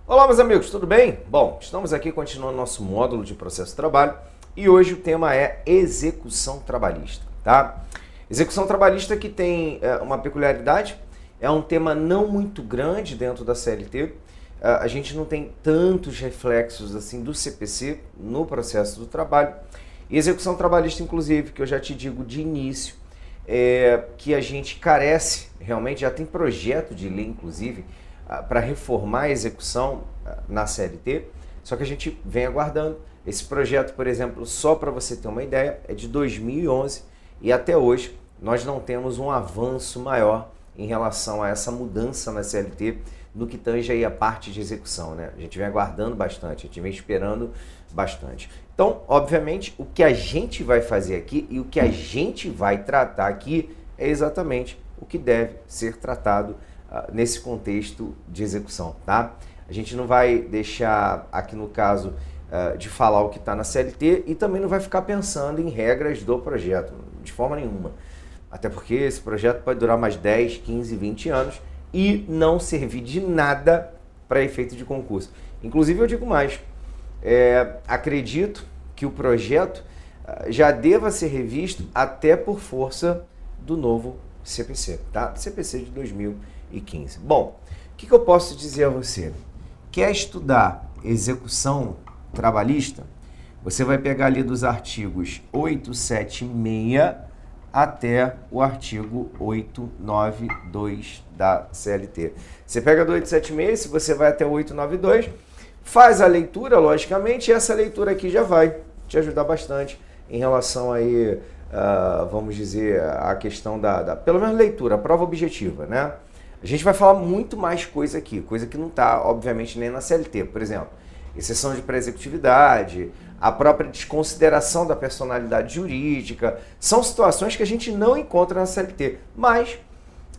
Olá, meus amigos, tudo bem? Bom, estamos aqui continuando nosso módulo de processo de trabalho e hoje o tema é execução trabalhista, tá? Execução trabalhista que tem uma peculiaridade, é um tema não muito grande dentro da CLT, a gente não tem tantos reflexos assim do CPC no processo do trabalho. E execução trabalhista, inclusive, que eu já te digo de início, que a gente carece, realmente já tem projeto de lei, inclusive, para reformar a execução na CLT, só que a gente vem aguardando. Esse projeto, por exemplo, só para você ter uma ideia, é de 2011 e até hoje nós não temos um avanço maior em relação a essa mudança na CLT no que tange aí a parte de execução, né? A gente vem aguardando bastante, a gente vem esperando bastante. Então, obviamente, o que a gente vai fazer aqui e o que a gente vai tratar aqui é exatamente o que deve ser tratado nesse contexto de execução, tá? A gente não vai deixar aqui no caso de falar o que está na CLT e também não vai ficar pensando em regras do projeto, de forma nenhuma. Até porque esse projeto pode durar mais 10, 15, 20 anos e não servir de nada para efeito de concurso. Inclusive eu digo mais, acredito que o projeto já deva ser revisto até por força do novo CPC, tá? CPC de 2015. Bom, o que eu posso dizer a você? Quer estudar execução trabalhista? Você vai pegar ali dos artigos 876 até o artigo 892 da CLT. Você pega do 876, se você vai até o 892, faz a leitura, logicamente, e essa leitura aqui já vai te ajudar bastante em relação aí, vamos dizer, a questão pelo menos leitura, a prova objetiva, né? A gente vai falar muito mais coisa aqui, coisa que não está, obviamente, nem na CLT. Por exemplo, exceção de pré-executividade, a própria desconsideração da personalidade jurídica, são situações que a gente não encontra na CLT. Mas,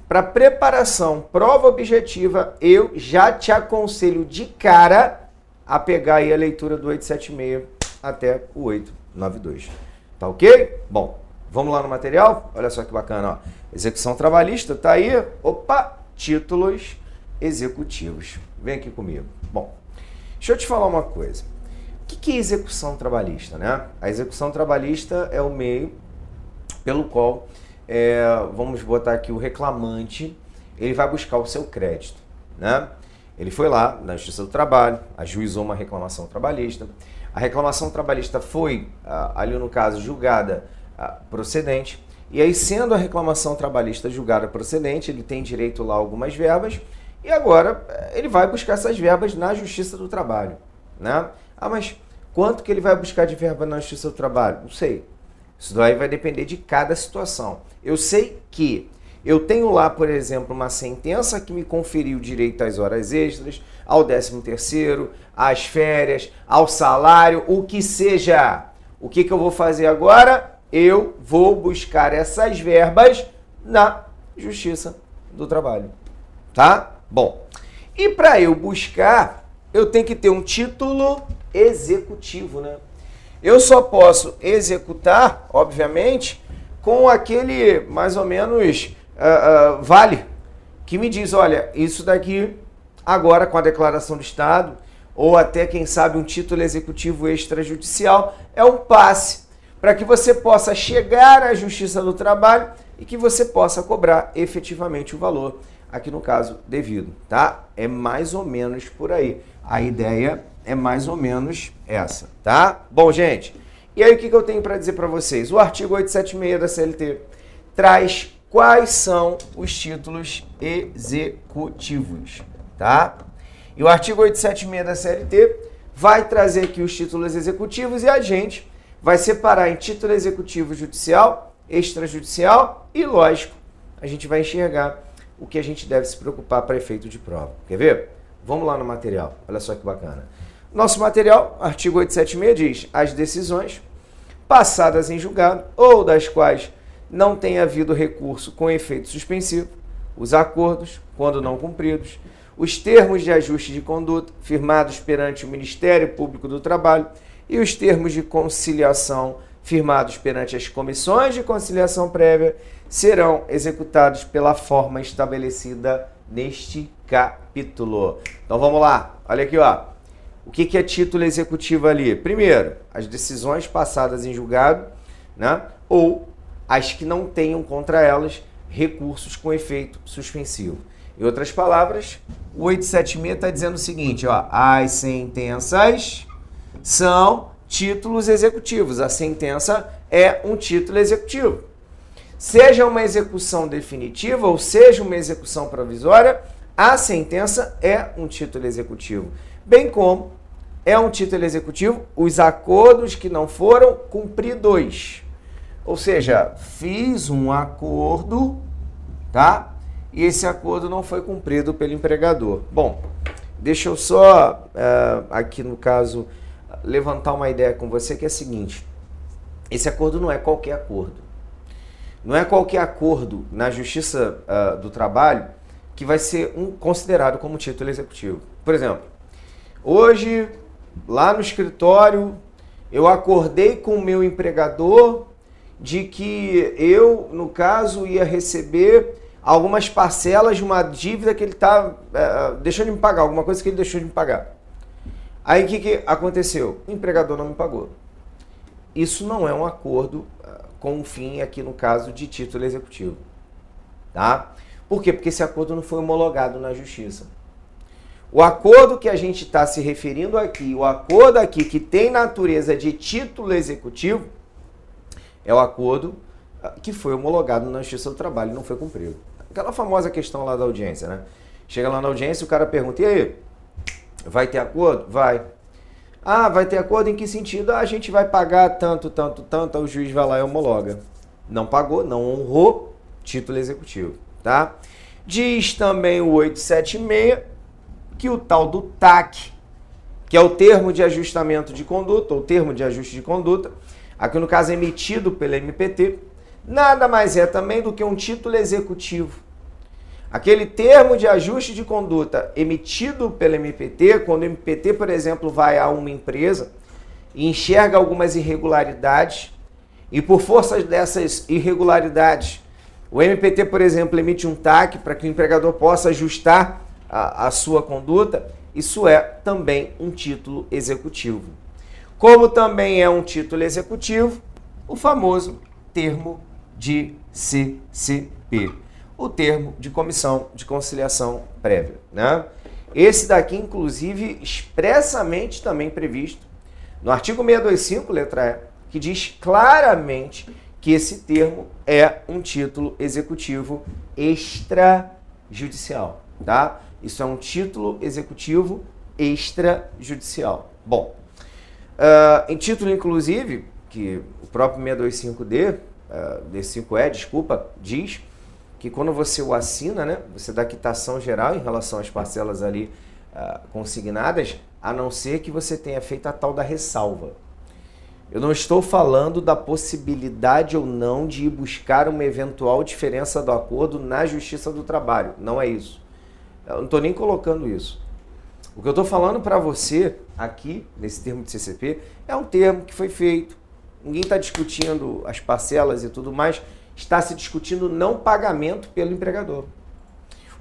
para preparação, prova objetiva, eu já te aconselho de cara a pegar aí a leitura do 876 até o 892. Tá ok? Bom, vamos lá no material? Olha só que bacana, ó. Execução trabalhista, tá aí. Opa! Títulos executivos. Vem aqui comigo. Bom, deixa eu te falar uma coisa. O que é execução trabalhista, né? A execução trabalhista é o meio pelo qual, vamos botar aqui o reclamante, ele vai buscar o seu crédito, né? Ele foi lá na Justiça do Trabalho, ajuizou uma reclamação trabalhista. A reclamação trabalhista foi, ali no caso, julgada procedente. E aí, sendo a reclamação trabalhista julgada procedente, ele tem direito lá a algumas verbas e agora ele vai buscar essas verbas na Justiça do Trabalho, né? Ah, mas quanto que ele vai buscar de verba na Justiça do Trabalho? Não sei. Isso daí vai depender de cada situação. Eu sei que eu tenho lá, por exemplo, uma sentença que me conferiu direito às horas extras, ao 13º, às férias, ao salário, o que seja. O que eu vou fazer agora? Eu vou buscar essas verbas na Justiça do Trabalho, tá? Bom, e para eu buscar, eu tenho que ter um título executivo, né? Eu só posso executar, obviamente, com aquele, mais ou menos, vale, que me diz, olha, isso daqui, agora com a declaração do Estado, ou até, quem sabe, um título executivo extrajudicial, é um passe para que você possa chegar à Justiça do Trabalho e que você possa cobrar efetivamente o valor, aqui no caso, devido, tá? É mais ou menos por aí. A ideia é mais ou menos essa, tá? Bom, gente, e aí o que eu tenho para dizer para vocês? O artigo 876 da CLT traz quais são os títulos executivos, tá? E o artigo 876 da CLT vai trazer aqui os títulos executivos e a gente vai separar em título executivo judicial, extrajudicial e, lógico, a gente vai enxergar o que a gente deve se preocupar para efeito de prova. Quer ver? Vamos lá no material. Olha só que bacana. Nosso material, artigo 876, diz: as decisões passadas em julgado ou das quais não tenha havido recurso com efeito suspensivo, os acordos, quando não cumpridos, os termos de ajuste de conduta firmados perante o Ministério Público do Trabalho e os termos de conciliação firmados perante as comissões de conciliação prévia serão executados pela forma estabelecida neste capítulo. Então vamos lá, olha aqui, ó. O que é título executivo ali? Primeiro, as decisões passadas em julgado, né? Ou as que não tenham contra elas recursos com efeito suspensivo. Em outras palavras, o 876 está dizendo o seguinte, ó, as sentenças são títulos executivos. A sentença é um título executivo. Seja uma execução definitiva ou seja uma execução provisória, a sentença é um título executivo. Bem como é um título executivo os acordos que não foram cumpridos. Ou seja, fiz um acordo, tá? E esse acordo não foi cumprido pelo empregador. Bom, deixa eu só, aqui no caso, levantar uma ideia com você que é a seguinte. Esse acordo não é qualquer acordo. Não é qualquer acordo na Justiça do Trabalho que vai ser considerado como título executivo. Por exemplo, hoje, lá no escritório, eu acordei com o meu empregador de que eu, no caso, ia receber algumas parcelas de uma dívida que ele está deixando de me pagar, alguma coisa que ele deixou de me pagar. Aí o que aconteceu? O empregador não me pagou. Isso não é um acordo com um fim, aqui no caso, de título executivo. Tá? Por quê? Porque esse acordo não foi homologado na Justiça. O acordo que a gente está se referindo aqui, o acordo aqui que tem natureza de título executivo, é o acordo que foi homologado na Justiça do Trabalho e não foi cumprido. Aquela famosa questão lá da audiência, né? Chega lá na audiência e o cara pergunta, e aí, vai ter acordo? Vai. Ah, vai ter acordo em que sentido? A gente vai pagar tanto, o juiz vai lá e homologa. Não pagou, não honrou, título executivo, tá? Diz também o 876 que o tal do TAC, que é o termo de ajustamento de conduta, ou termo de ajuste de conduta, aqui no caso emitido pela MPT, nada mais é também do que um título executivo. Aquele termo de ajuste de conduta emitido pela MPT, quando o MPT, por exemplo, vai a uma empresa e enxerga algumas irregularidades, e por força dessas irregularidades, o MPT, por exemplo, emite um TAC para que o empregador possa ajustar a sua conduta, isso é também um título executivo. Como também é um título executivo, o famoso termo de CCP, o termo de comissão de conciliação prévia, né? Esse daqui, inclusive, expressamente também previsto no artigo 625, letra E, que diz claramente que esse termo é um título executivo extrajudicial, tá? Isso é um título executivo extrajudicial. Bom, em título, inclusive, que o próprio 625D, D5E, desculpa, diz que quando você o assina, né, você dá quitação geral em relação às parcelas ali consignadas, a não ser que você tenha feito a tal da ressalva. Eu não estou falando da possibilidade ou não de ir buscar uma eventual diferença do acordo na Justiça do Trabalho. Não é isso. Eu não estou nem colocando isso. O que eu estou falando para você aqui, nesse termo de CCP, é um termo que foi feito. Ninguém está discutindo as parcelas e tudo mais. Está se discutindo não pagamento pelo empregador.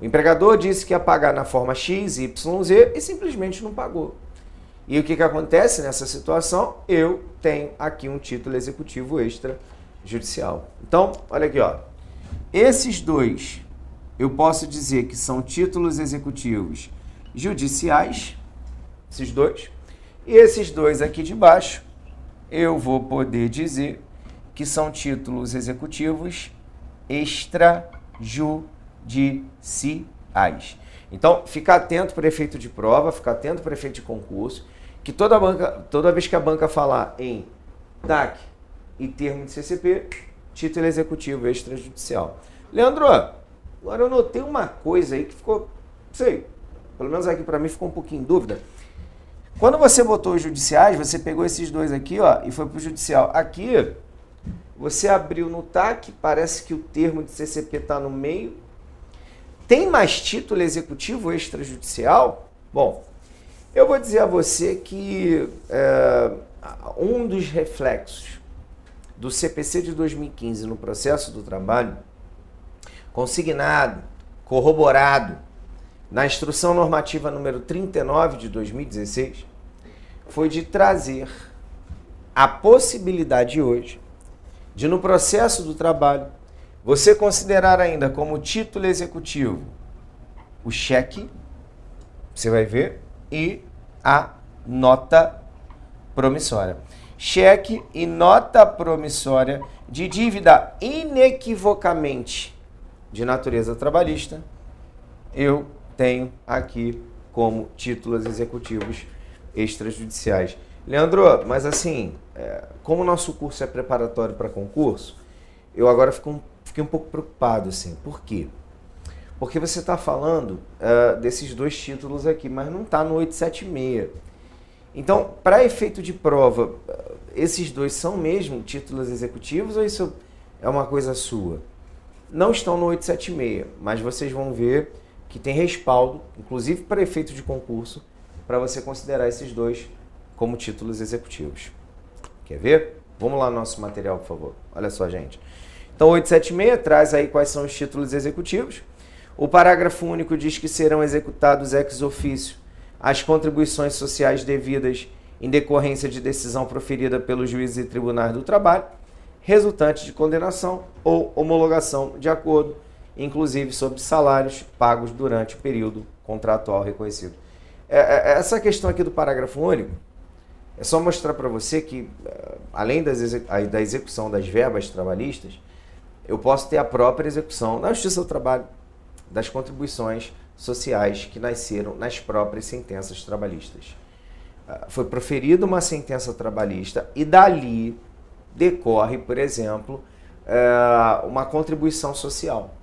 O empregador disse que ia pagar na forma X, Y, Z e simplesmente não pagou. E o que acontece nessa situação? Eu tenho aqui um título executivo extrajudicial. Então, olha aqui, ó. Esses dois, eu posso dizer que são títulos executivos judiciais, esses dois. E esses dois aqui de baixo, eu vou poder dizer que são títulos executivos extrajudiciais. Então, fica atento para efeito de prova, fica atento para efeito de concurso, que toda vez que a banca falar em TAC e termo de CCP, título executivo extrajudicial. Leandro, agora eu notei uma coisa aí que ficou, não sei, pelo menos aqui para mim ficou um pouquinho em dúvida. Quando você botou os judiciais, você pegou esses dois aqui, ó, e foi para o judicial. Aqui, você abriu no TAC, parece que o termo de CCP está no meio. Tem mais título executivo extrajudicial? Bom, eu vou dizer a você que um dos reflexos do CPC de 2015 no processo do trabalho, consignado, corroborado na Instrução Normativa número 39 de 2016, foi de trazer a possibilidade hoje de, no processo do trabalho, você considerar ainda como título executivo o cheque, você vai ver, e a nota promissória. Cheque e nota promissória de dívida inequivocamente de natureza trabalhista, eu tenho aqui como títulos executivos extrajudiciais. Leandro, mas assim, como o nosso curso é preparatório para concurso, eu agora fiquei um pouco preocupado, assim. Por quê? Porque você está falando desses dois títulos aqui, mas não está no 876. Então, para efeito de prova, esses dois são mesmo títulos executivos ou isso é uma coisa sua? Não estão no 876, mas vocês vão ver que tem respaldo, inclusive para efeito de concurso, para você considerar esses dois como títulos executivos. Quer ver? Vamos lá no nosso material, por favor. Olha só, gente. Então, 876 traz aí quais são os títulos executivos. O parágrafo único diz que serão executados ex officio as contribuições sociais devidas em decorrência de decisão proferida pelos juízes e tribunais do trabalho, resultante de condenação ou homologação de acordo, inclusive sobre salários pagos durante o período contratual reconhecido. Essa questão aqui do parágrafo único é só mostrar para você que, além da execução das verbas trabalhistas, eu posso ter a própria execução na Justiça do Trabalho das contribuições sociais que nasceram nas próprias sentenças trabalhistas. Foi proferida uma sentença trabalhista e dali decorre, por exemplo, uma contribuição social.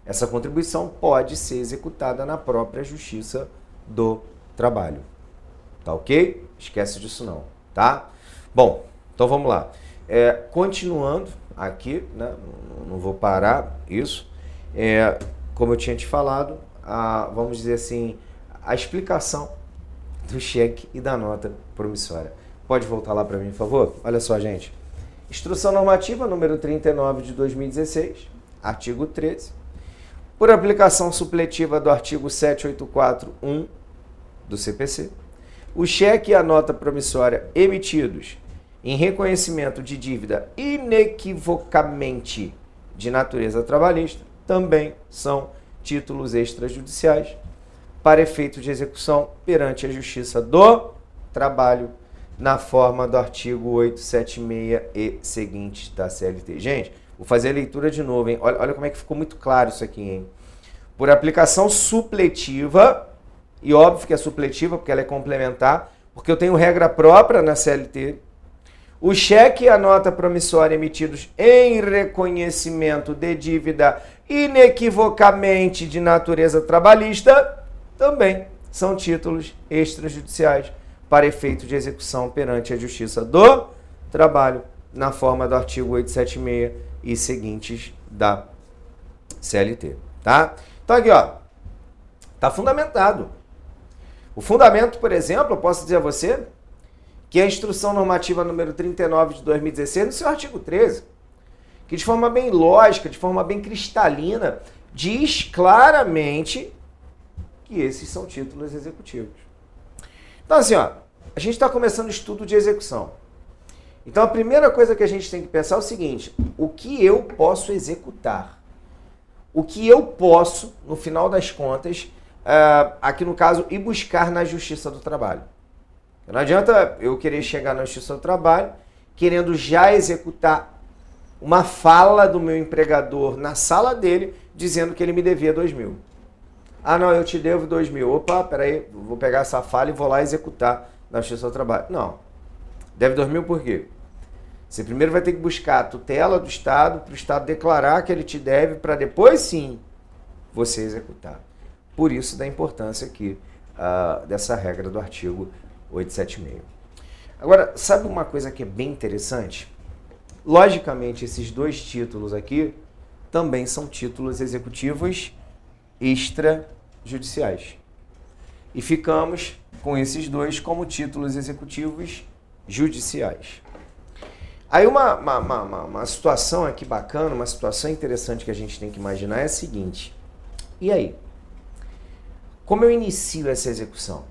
Essa contribuição pode ser executada na própria Justiça do Trabalho. Tá ok? Esquece disso não, tá? Bom, então vamos lá. Continuando aqui, né? Não vou parar isso. Como eu tinha te falado, vamos dizer assim, a explicação do cheque e da nota promissória. Pode voltar lá para mim, por favor? Olha só, gente. Instrução Normativa número 39 de 2016, artigo 13. Por aplicação supletiva do artigo 784.1 do CPC, o cheque e a nota promissória emitidos em reconhecimento de dívida inequivocamente de natureza trabalhista também são títulos extrajudiciais para efeito de execução perante a Justiça do Trabalho na forma do artigo 876 e seguintes da CLT. Gente, vou fazer a leitura de novo, hein? Olha como é que ficou muito claro isso aqui, hein? Por aplicação supletiva, e óbvio que é supletiva porque ela é complementar, porque eu tenho regra própria na CLT, o cheque e a nota promissória emitidos em reconhecimento de dívida inequivocamente de natureza trabalhista também são títulos extrajudiciais para efeito de execução perante a Justiça do Trabalho na forma do artigo 876 e seguintes da CLT, tá? Então aqui, ó, tá fundamentado. O fundamento, por exemplo, eu posso dizer a você que é a Instrução Normativa número 39 de 2016, no seu artigo 13, que de forma bem lógica, de forma bem cristalina, diz claramente que esses são títulos executivos. Então assim, ó, a gente está começando o estudo de execução. Então a primeira coisa que a gente tem que pensar é o seguinte: o que eu posso executar? O que eu posso, no final das contas, aqui no caso, ir buscar na Justiça do Trabalho? Não adianta eu querer chegar na Justiça do Trabalho querendo já executar uma fala do meu empregador na sala dele dizendo que ele me devia 2.000. Ah, não, eu te devo 2.000. Opa, peraí, vou pegar essa fala e vou lá executar na Justiça do Trabalho. Não. Deve 2.000 por quê? Você primeiro vai ter que buscar a tutela do Estado para o Estado declarar que ele te deve para depois sim você executar. Por isso da importância aqui dessa regra do artigo 876. Agora, sabe uma coisa que é bem interessante? Logicamente, esses dois títulos aqui também são títulos executivos extrajudiciais. E ficamos com esses dois como títulos executivos judiciais. Aí uma situação aqui bacana, uma situação interessante que a gente tem que imaginar é a seguinte: e aí? Como eu inicio essa execução?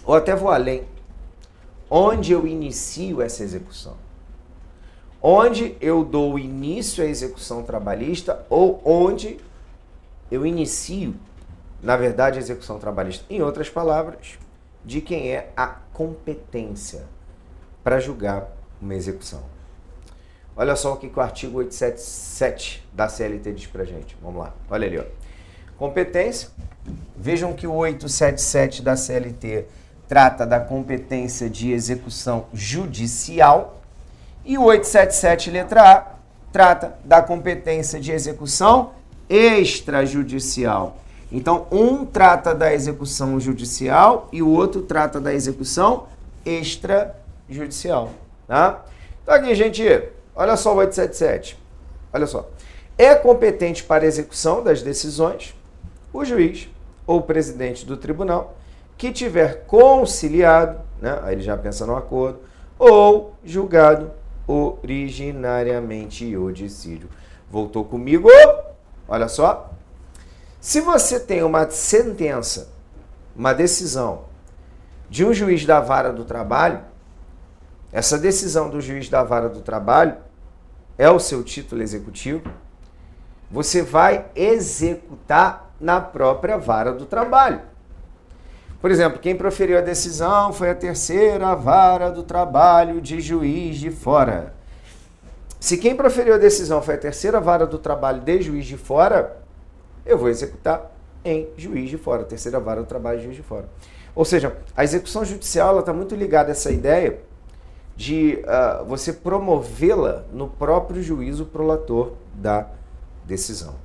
Ou até vou além. Onde eu inicio essa execução? Onde eu dou início à execução trabalhista ou onde eu inicio, na verdade, a execução trabalhista? Em outras palavras, de quem é a competência para julgar uma execução. Olha só o que o artigo 877 da CLT diz pra gente. Vamos lá, olha ali, ó. Competência. Vejam que o 877 da CLT trata da competência de execução judicial e o 877, letra A, trata da competência de execução extrajudicial. Então, um trata da execução judicial e o outro trata da execução extrajudicial, tá? Então aqui, gente, olha só o 877. Olha só. É competente para a execução das decisões o juiz ou o presidente do tribunal que tiver conciliado, né? Aí ele já pensa no acordo, ou julgado originariamente o dissídio. Voltou comigo? Olha só. Se você tem uma sentença, uma decisão de um juiz da vara do trabalho, essa decisão do juiz da vara do trabalho é o seu título executivo, você vai executar na própria vara do trabalho. Por exemplo, quem proferiu a decisão foi a terceira vara do trabalho de Juiz de Fora. Se quem proferiu a decisão foi a terceira vara do trabalho de Juiz de Fora, eu vou executar em Juiz de Fora, terceira vara do trabalho de Juiz de Fora. Ou seja, a execução judicial está muito ligada a essa ideia de você promovê-la no próprio juízo prolator da decisão.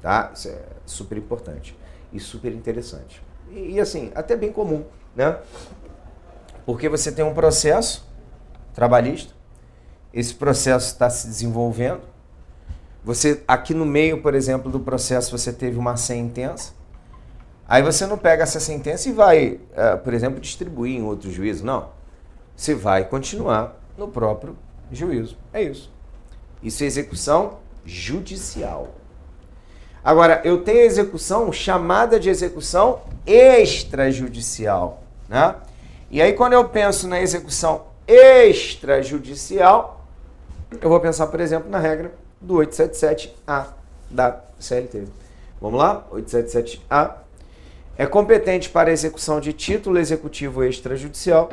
Tá? Isso é super importante e super interessante. E assim, até bem comum, né? Porque você tem um processo trabalhista, esse processo está se desenvolvendo, você, aqui no meio, por exemplo, do processo, você teve uma sentença, aí você não pega essa sentença e vai, por exemplo, distribuir em outro juízo, não. Você vai continuar no próprio juízo. É isso. Isso é execução judicial. Agora, eu tenho a execução chamada de execução extrajudicial, né? E aí, quando eu penso na execução extrajudicial, eu vou pensar, por exemplo, na regra do 877A da CLT. Vamos lá? 877A. É competente para a execução de título executivo extrajudicial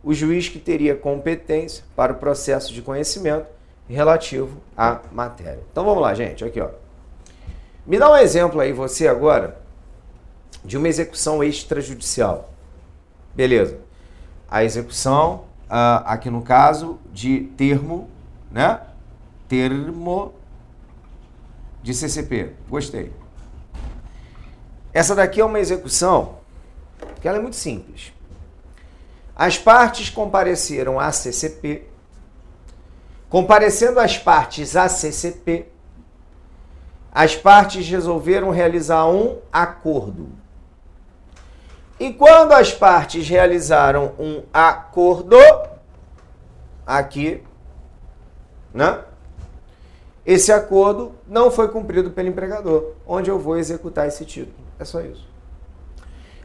o juiz que teria competência para o processo de conhecimento relativo à matéria. Então vamos lá, gente. Aqui, ó. Me dá um exemplo aí, você agora, de uma execução extrajudicial. Beleza. A execução, aqui no caso, de termo, né? Termo de CCP. Gostei. Essa daqui é uma execução que ela é muito simples. As partes compareceram à CCP. Comparecendo as partes à CCP, as partes resolveram realizar um acordo. E quando as partes realizaram um acordo, aqui, né? Esse acordo não foi cumprido pelo empregador, onde eu vou executar esse título. É só isso.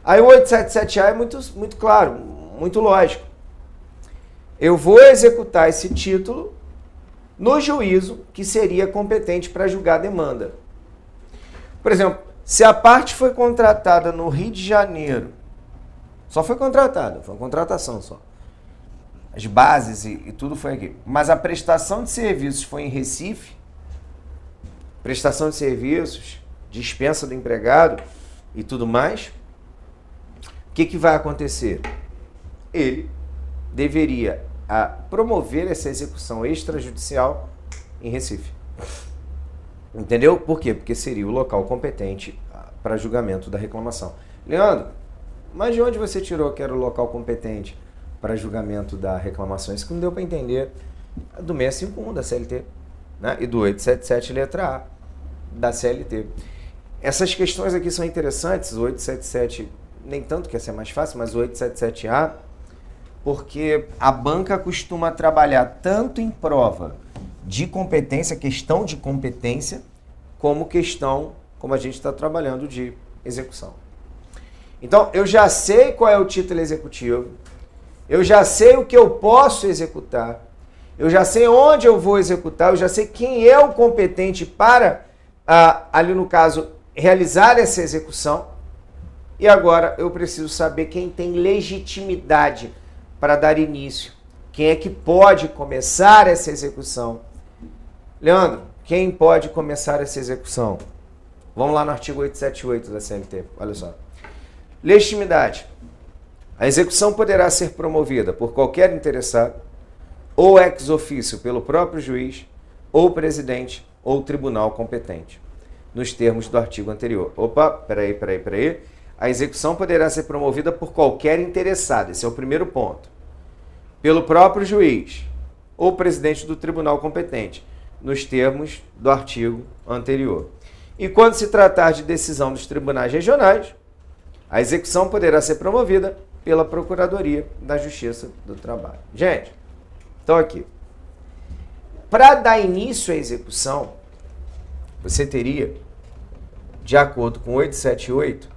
Aí o 877A é muito claro, muito lógico. Eu vou executar esse título no juízo que seria competente para julgar a demanda. Por exemplo, se a parte foi contratada no Rio de Janeiro, só foi contratada, foi uma contratação só. As bases e tudo foi aqui. Mas a prestação de serviços foi em Recife, prestação de serviços, dispensa do empregado e tudo mais, o que vai acontecer? Ele deveria promover essa execução extrajudicial em Recife. Entendeu? Por quê? Porque seria o local competente para julgamento da reclamação. Leandro, mas de onde você tirou que era o local competente para julgamento da reclamação? Isso que não deu para entender do 651 da CLT, né? E do 877 letra A da CLT. Essas questões aqui são interessantes, o 877, nem tanto que essa é mais fácil, mas o 877A, porque a banca costuma trabalhar tanto em prova de competência, questão de competência, como questão, como a gente está trabalhando, de execução. Então, eu já sei qual é o título executivo, eu já sei o que eu posso executar, eu já sei onde eu vou executar, eu já sei quem é o competente para, ali no caso, realizar essa execução. E agora eu preciso saber quem tem legitimidade para dar início, quem é que pode começar essa execução. Leandro, quem pode começar essa execução? Vamos lá no artigo 878 da CLT, olha só. Legitimidade. A execução poderá ser promovida por qualquer interessado, ou ex officio pelo próprio juiz, ou presidente, ou tribunal competente, nos termos do artigo anterior. Opa, peraí. A execução poderá ser promovida por qualquer interessado, esse é o primeiro ponto. Pelo próprio juiz, ou presidente do tribunal competente, nos termos do artigo anterior. E quando se tratar de decisão dos tribunais regionais, a execução poderá ser promovida pela Procuradoria da Justiça do Trabalho. Gente, então aqui, para dar início à execução, você teria, de acordo com 878,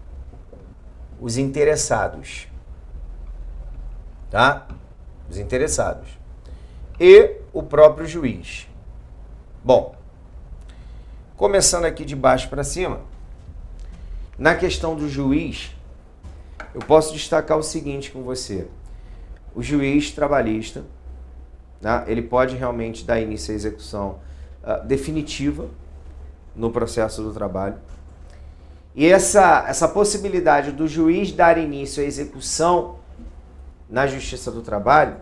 os interessados, tá? Os interessados. E o próprio juiz. Bom, começando aqui de baixo para cima, na questão do juiz, eu posso destacar o seguinte com você. O juiz trabalhista, né, ele pode realmente dar início à execução definitiva no processo do trabalho. E essa possibilidade do juiz dar início à execução na Justiça do Trabalho,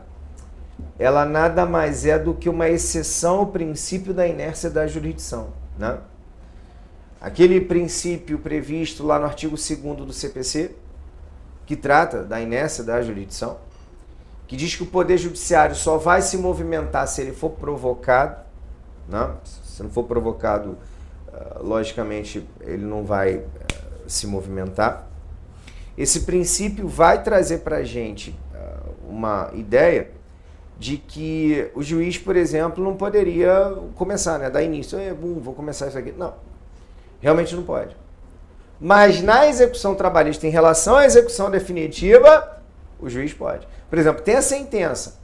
ela nada mais é do que uma exceção ao princípio da inércia da jurisdição, né? Aquele princípio previsto lá no artigo 2º do CPC, que trata da inércia da jurisdição, que diz que o Poder Judiciário só vai se movimentar se ele for provocado, né? Se não for provocado, logicamente, ele não vai se movimentar. Esse princípio vai trazer para a gente uma ideia de que o juiz, por exemplo, não poderia começar, né? Dar início, vou começar isso aqui. Não, realmente não pode. Mas na execução trabalhista, em relação à execução definitiva, o juiz pode. Por exemplo, tem a sentença,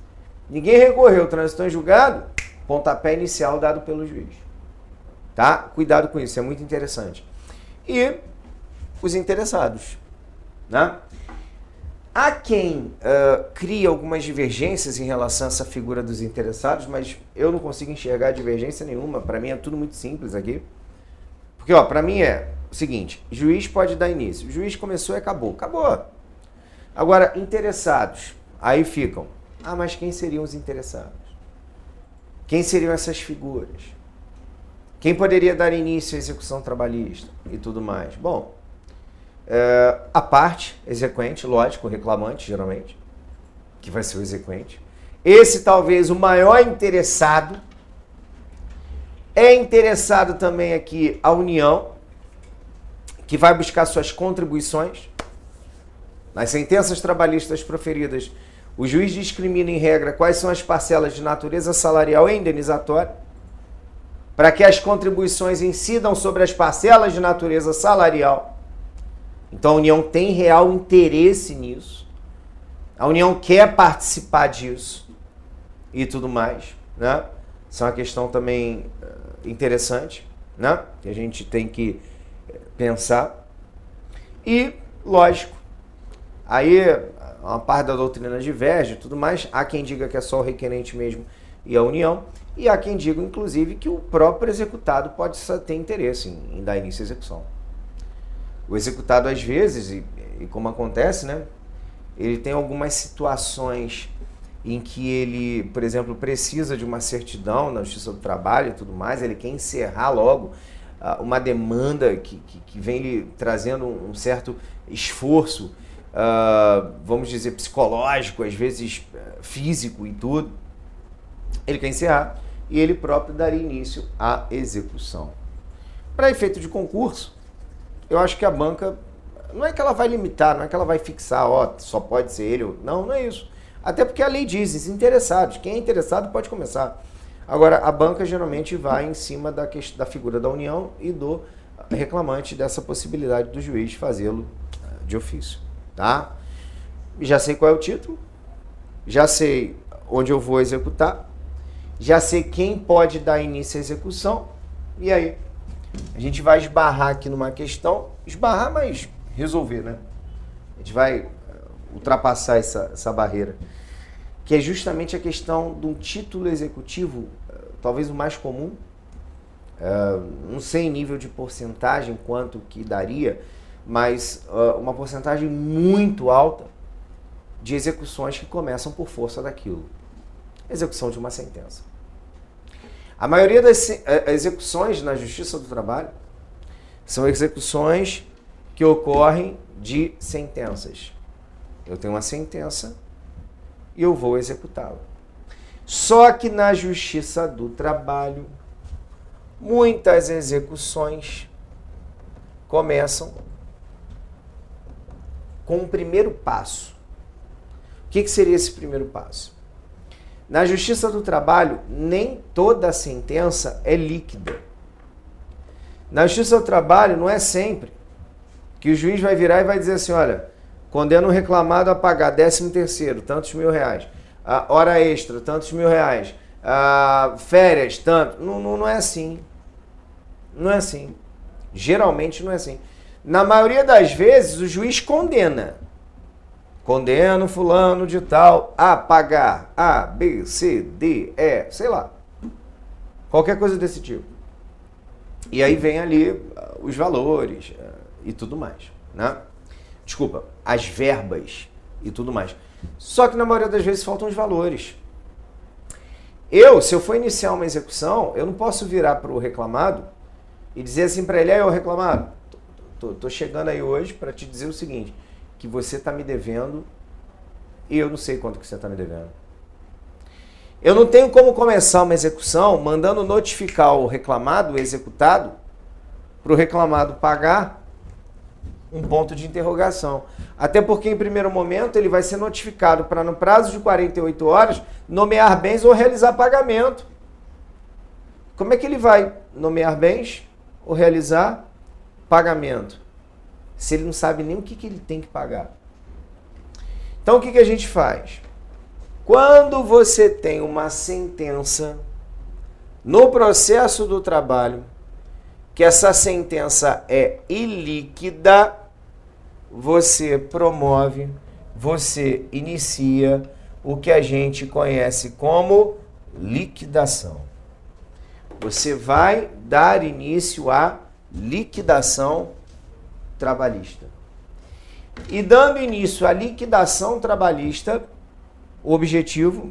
ninguém recorreu, transitou em julgado, pontapé inicial dado pelo juiz. Tá? Cuidado com isso, é muito interessante. E os interessados, né? Há quem cria algumas divergências em relação a essa figura dos interessados, mas eu não consigo enxergar divergência nenhuma. Para mim é tudo muito simples aqui. Porque, para mim é o seguinte, juiz pode dar início. O juiz começou e acabou. Acabou. Agora, interessados, aí ficam. Mas quem seriam os interessados? Quem seriam essas figuras? Quem poderia dar início à execução trabalhista e tudo mais? Bom, a parte exequente, lógico, o reclamante, geralmente, que vai ser o exequente. Esse, talvez, o maior interessado. É interessado também aqui a União, que vai buscar suas contribuições. Nas sentenças trabalhistas proferidas, o juiz discrimina em regra quais são as parcelas de natureza salarial e indenizatória, para que as contribuições incidam sobre as parcelas de natureza salarial. Então a União tem real interesse nisso. A União quer participar disso e tudo mais, né? Isso é uma questão também interessante, né? Que a gente tem que pensar. E, lógico, aí uma parte da doutrina diverge e tudo mais. Há quem diga que é só o requerente mesmo e a União. E há quem diga, inclusive, que o próprio executado pode ter interesse em dar início à execução. O executado, às vezes, e como acontece, né? Ele tem algumas situações em que ele, por exemplo, precisa de uma certidão na Justiça do Trabalho e tudo mais, ele quer encerrar logo uma demanda que vem lhe trazendo um certo esforço, vamos dizer, psicológico, às vezes físico e tudo. Ele quer encerrar e ele próprio daria início à execução. Para efeito de concurso, eu acho que a banca, não é que ela vai limitar, não é que ela vai fixar, só pode ser ele, não é isso. Até porque a lei diz, os interessados, quem é interessado pode começar. Agora, a banca geralmente vai em cima da figura da União e do reclamante dessa possibilidade do juiz fazê-lo de ofício. tá? Já sei qual é o título, já sei onde eu vou executar, já sei quem pode dar início à execução, e aí a gente vai esbarrar aqui numa questão, esbarrar, mas resolver, né? A gente vai ultrapassar essa barreira, que é justamente a questão de um título executivo, talvez o mais comum, não sei em nível de porcentagem quanto que daria, mas uma porcentagem muito alta de execuções que começam por força daquilo. Execução de uma sentença. A maioria das execuções na Justiça do Trabalho são execuções que ocorrem de sentenças. Eu tenho uma sentença e eu vou executá-la. Só que na Justiça do Trabalho, muitas execuções começam com um primeiro passo. O que seria esse primeiro passo? Na Justiça do Trabalho, nem toda sentença é líquida. Na Justiça do Trabalho, não é sempre que o juiz vai virar e vai dizer assim, olha, condena o reclamado a pagar 13º, tantos mil reais, hora extra, tantos mil reais, férias, tanto. Não é assim. Não é assim. Geralmente não é assim. Na maioria das vezes, o juiz condena. Condena o fulano de tal a pagar A, B, C, D, E, sei lá. Qualquer coisa desse tipo. E aí vem ali os valores e tudo mais, né? Desculpa, as verbas e tudo mais. Só que na maioria das vezes faltam os valores. Se eu for iniciar uma execução, eu não posso virar para o reclamado e dizer assim para ele, reclamado, tô chegando aí hoje para te dizer o seguinte, que você está me devendo e eu não sei quanto que você está me devendo. Eu não tenho como começar uma execução mandando notificar o reclamado, o executado, para o reclamado pagar um ponto de interrogação. Até porque, em primeiro momento, ele vai ser notificado para, no prazo de 48 horas, nomear bens ou realizar pagamento. Como é que ele vai nomear bens ou realizar pagamento se ele não sabe nem o que ele tem que pagar? Então, o que a gente faz? Quando você tem uma sentença no processo do trabalho, que essa sentença é ilíquida, você promove, você inicia o que a gente conhece como liquidação. Você vai dar início à liquidação trabalhista. E dando início à liquidação trabalhista, o objetivo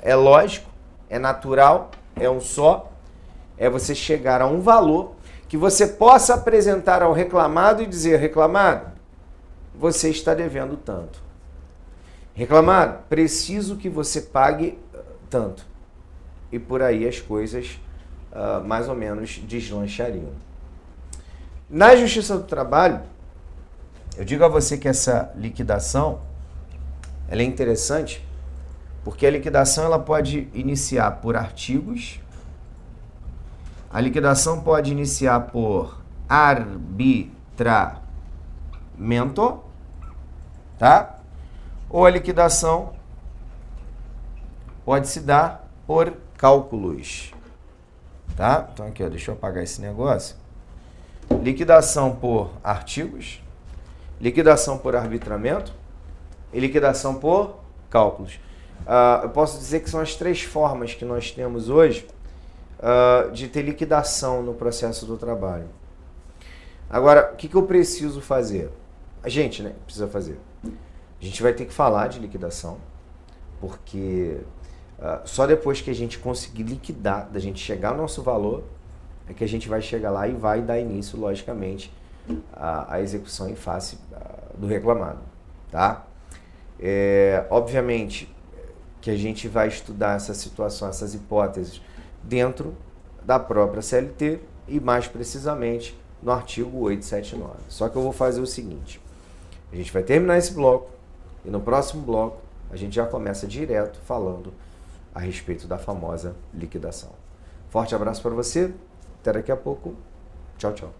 é lógico, é natural, é um só, é você chegar a um valor que você possa apresentar ao reclamado e dizer, reclamado, você está devendo tanto. Reclamado, preciso que você pague tanto. E por aí as coisas mais ou menos deslanchariam. Na Justiça do Trabalho, eu digo a você que essa liquidação ela é interessante porque a liquidação ela pode iniciar por artigos, a liquidação pode iniciar por arbitramento, tá? Ou a liquidação pode se dar por cálculos, tá? Então aqui, ó, deixa eu apagar esse negócio. Liquidação por artigos, liquidação por arbitramento e liquidação por cálculos. Eu posso dizer que são as três formas que nós temos hoje de ter liquidação no processo do trabalho. Agora, o que eu preciso fazer? A gente, né, precisa fazer. A gente vai ter que falar de liquidação, porque só depois que a gente conseguir liquidar, da gente chegar ao nosso valor, é que a gente vai chegar lá e vai dar início, logicamente, à execução em face do reclamado, tá? Obviamente que a gente vai estudar essa situação, essas hipóteses, dentro da própria CLT e, mais precisamente, no artigo 879. Só que eu vou fazer o seguinte, a gente vai terminar esse bloco e no próximo bloco a gente já começa direto falando a respeito da famosa liquidação. Forte abraço para você, até daqui a pouco, tchau, tchau.